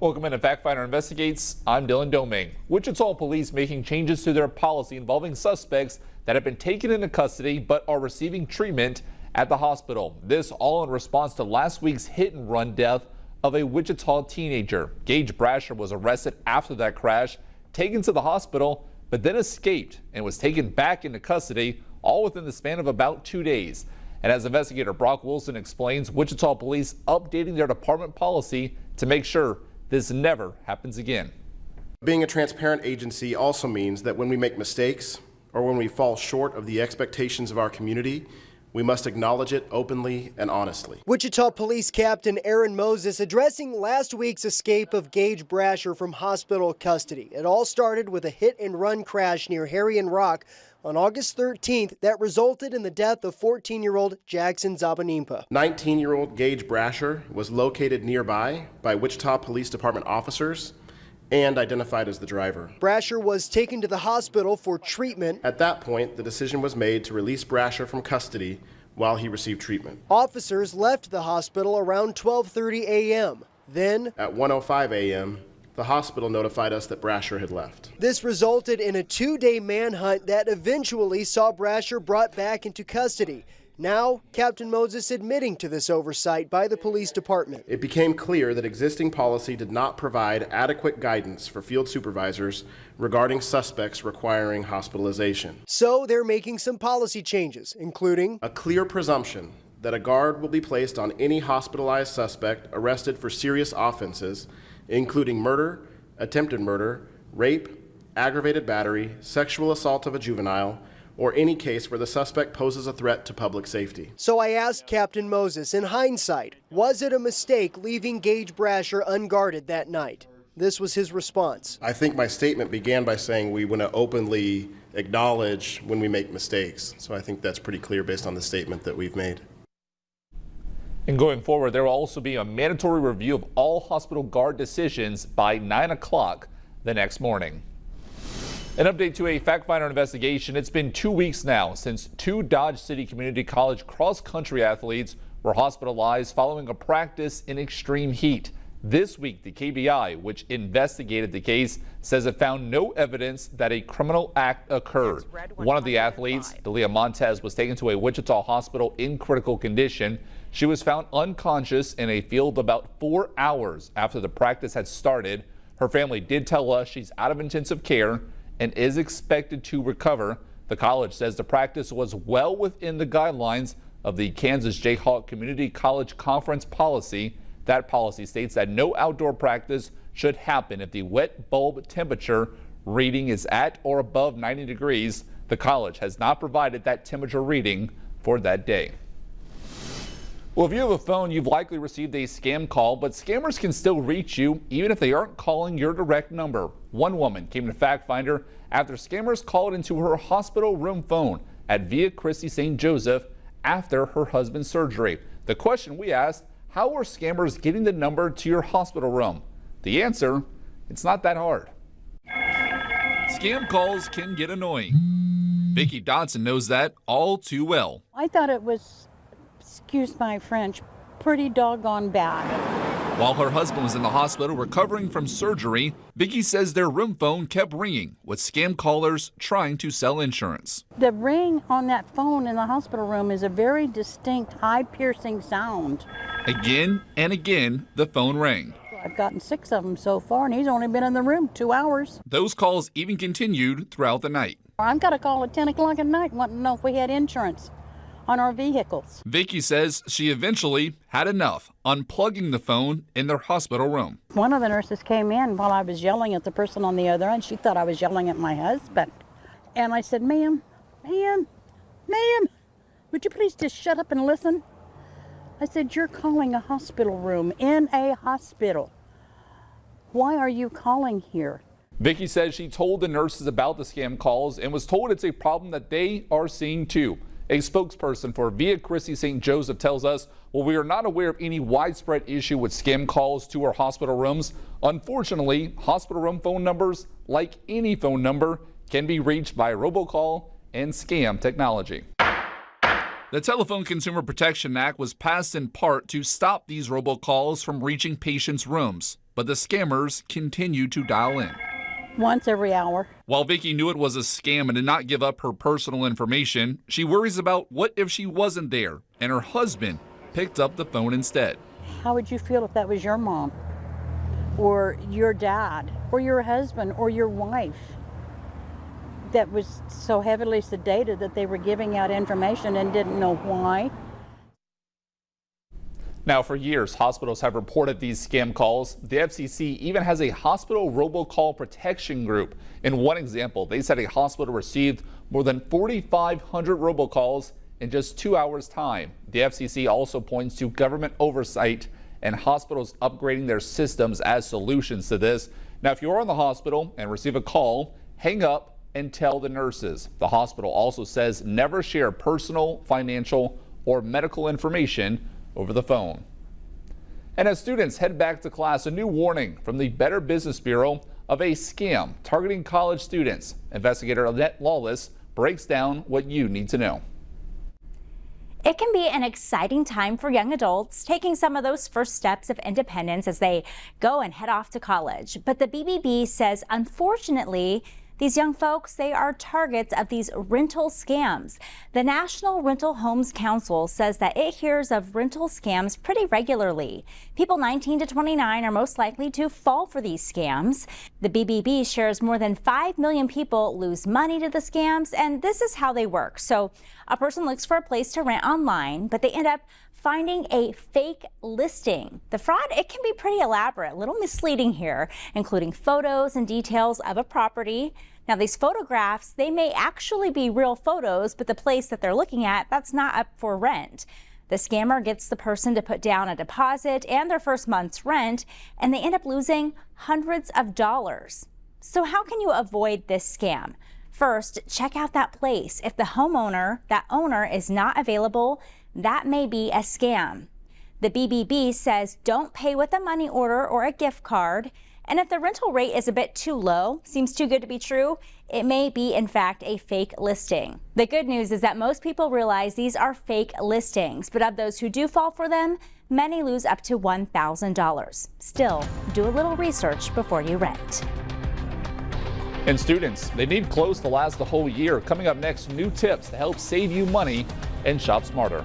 Welcome into Factfinder Investigates. I'm Dylan Doming. Wichita police making changes to their policy involving suspects that have been taken into custody but are receiving treatment at the hospital. This all in response to last week's hit and run death of a Wichita teenager. Gage Brasher was arrested after that crash, taken to the hospital, but then escaped and was taken back into custody, all within the span of about 2 days. And as investigator Brock Wilson explains, Wichita police updating their department policy to make sure this never happens again. Being a transparent agency also means that when we make mistakes or when we fall short of the expectations of our community, we must acknowledge it openly and honestly. Wichita Police Captain Aaron Moses addressing last week's escape of Gage Brasher from hospital custody. It all started with a hit-and-run crash near Harry and Rock on August 13th that resulted in the death of 14-year-old Jackson Zabanimpa. 19-year-old Gage Brasher was located nearby by Wichita Police Department officers and identified as the driver. Brasher was taken to the hospital for treatment. At that point, the decision was made to release Brasher from custody while he received treatment. Officers left the hospital around 12:30 a.m. Then, at 1:05 a.m., the hospital notified us that Brasher had left. This resulted in a 2-day manhunt that eventually saw Brasher brought back into custody. Now, Captain Moses admitting to this oversight by the police department. It became clear that existing policy did not provide adequate guidance for field supervisors regarding suspects requiring hospitalization. So they're making some policy changes, including a clear presumption that a guard will be placed on any hospitalized suspect arrested for serious offenses, including murder, attempted murder, rape, aggravated battery, sexual assault of a juvenile, or any case where the suspect poses a threat to public safety. So I asked Captain Moses, in hindsight, was it a mistake leaving Gage Brasher unguarded that night? This was his response. I think my statement began by saying we want to openly acknowledge when we make mistakes. So I think that's pretty clear based on the statement that we've made. And going forward, there will also be a mandatory review of all hospital guard decisions by 9 o'clock the next morning. An update to a Factfinder investigation. It's been 2 weeks now since 2 Dodge City Community College cross-country athletes were hospitalized following a practice in extreme heat. This week, the KBI, which investigated the case, says it found no evidence that a criminal act occurred. One of the athletes, Delia Montez, was taken to a Wichita hospital in critical condition. She was found unconscious in a field about 4 hours after the practice had started. Her family did tell us she's out of intensive care and is expected to recover. The college says the practice was well within the guidelines of the Kansas Jayhawk Community College Conference policy. That policy states that no outdoor practice should happen if the wet bulb temperature reading is at or above 90 degrees. The college has not provided that temperature reading for that day. Well, if you have a phone, you've likely received a scam call, but scammers can still reach you even if they aren't calling your direct number. One woman came to Factfinder after scammers called into her hospital room phone at Via Christi St. Joseph after her husband's surgery. The question we asked, how are scammers getting the number to your hospital room? The answer, it's not that hard. Scam calls can get annoying. Vicki Dodson knows that all too well. I thought it was, excuse my French, pretty doggone bad. While her husband was in the hospital recovering from surgery, Vicki says their room phone kept ringing with scam callers trying to sell insurance. The ring on that phone in the hospital room is a very distinct, high-piercing sound. Again and again, the phone rang. I've gotten 6 of them so far, and he's only been in the room 2 hours. Those calls even continued throughout the night. I've got a call at 10 o'clock at night wanting to know if we had insurance on our vehicles. Vicki says she eventually had enough, unplugging the phone in their hospital room. One of the nurses came in while I was yelling at the person on the other end. She thought I was yelling at my husband. And I said, ma'am, would you please just shut up and listen? I said, you're calling a hospital room in a hospital. Why are you calling here? Vicki says she told the nurses about the scam calls and was told it's a problem that they are seeing too. A spokesperson for Via Christi St. Joseph tells us, well, we are not aware of any widespread issue with scam calls to our hospital rooms. Unfortunately, hospital room phone numbers, like any phone number, can be reached by robocall and scam technology. The Telephone Consumer Protection Act was passed in part to stop these robocalls from reaching patients' rooms. but the scammers continue to dial in. Once every hour. While Vicky knew it was a scam and did not give up her personal information, she worries about what if she wasn't there and her husband picked up the phone instead. How would you feel if that was your mom or your dad or your husband or your wife that was so heavily sedated that they were giving out information and didn't know why? Now, for years, hospitals have reported these scam calls. The FCC even has a hospital robocall protection group. In one example, they said a hospital received more than 4,500 robocalls in just 2 hours' time. The FCC also points to government oversight and hospitals upgrading their systems as solutions to this. Now, if you're in the hospital and receive a call, hang up and tell the nurses. The hospital also says never share personal, financial, or medical information over the phone. And as students head back to class, a new warning from the Better Business Bureau of a scam targeting college students. Investigator Annette Lawless breaks down what you need to know. It can be an exciting time for young adults taking some of those first steps of independence as they go and head off to college. But the BBB says, unfortunately, these young folks, they are targets of these rental scams. The National Rental Homes Council says that it hears of rental scams pretty regularly. People 19 to 29 are most likely to fall for these scams. The BBB shares more than 5 million people lose money to the scams, and this is how they work. So a person looks for a place to rent online, but they end up finding a fake listing. The fraud, it can be pretty elaborate, a little misleading here, including photos and details of a property. Now, these photographs, they may actually be real photos, but the place that they're looking at, that's not up for rent. The scammer gets the person to put down a deposit and their first month's rent, and they end up losing hundreds of dollars. So how can you avoid this scam? First, check out that place. If the homeowner, that owner is not available, that may be a scam. The BBB says don't pay with a money order or a gift card. And if the rental rate is a bit too low, seems too good to be true, it may be in fact a fake listing. The good news is that most people realize these are fake listings, but of those who do fall for them, many lose up to $1,000. Still, do a little research before you rent. And students, they need clothes to last the whole year. Coming up next, new tips to help save you money and shop smarter.